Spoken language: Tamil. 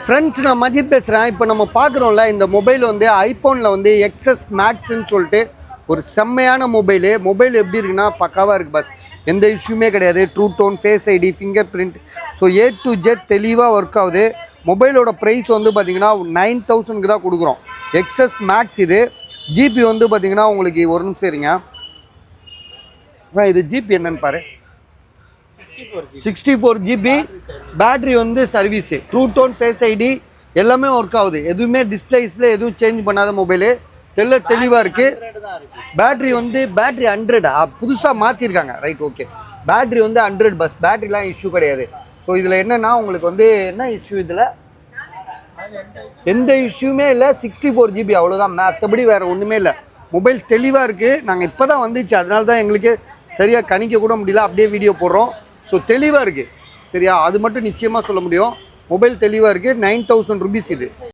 ஃப்ரெண்ட்ஸ், நான் மஜித் பேசுகிறேன். இப்போ நம்ம பார்க்குறோம்ல, இந்த மொபைல் வந்து ஐஃபோனில் வந்து XS மேக்ஸ்ன்னு சொல்லிட்டு ஒரு செம்மையான மொபைல் எப்படி இருக்குன்னா பக்காவாக இருக்குது. பஸ் எந்த இஷ்யூமே கிடையாது. True tone, face ID, fingerprint, so A to Z தெளிவாக ஒர்க் ஆகுது. மொபைலோட ப்ரைஸ் வந்து பார்த்திங்கன்னா 9000க்கு தான் கொடுக்குறோம். XS மேக்ஸ் இது. ஜிபி வந்து பார்த்திங்கன்னா உங்களுக்கு ஒரு நிமிஷம் இருங்க. இது ஜிபி என்னன்னு பாரு. 64 GB. பேட்ரி வந்து service, true tone, face ID எல்லாமே ஒர்க் ஆகுது. எதுவுமே டிஸ்பிளே எதுவும் சேஞ்ச் பண்ணாத மொபைலு. தெளிவாக இருக்குது. பேட்ரி வந்து 100 புதுசாக மாற்றிருக்காங்க. Right, okay. பேட்ரி வந்து 100 பஸ். பேட்ரிலாம் இஷ்யூ கிடையாது. ஸோ இதில் என்னென்னா உங்களுக்கு வந்து என்ன இஷ்யூ, இதில் எந்த இஷ்யூமே இல்லை. 64 GB அவ்வளோதான். மற்றபடி வேறு ஒன்றுமே இல்லை. மொபைல் தெளிவாக இருக்குது. நாங்கள் இப்போ தான் வந்துச்சு, அதனால தான் எங்களுக்கு சரியாக கணிக்க கூட முடியல. அப்படியே வீடியோ போடுறோம். ஸோ தெளிவாக இருக்குது. சரியா, அது மட்டும் நிச்சயமாக சொல்ல முடியும். மொபைல் தெளிவாக இருக்குது. 9000 rupees இது.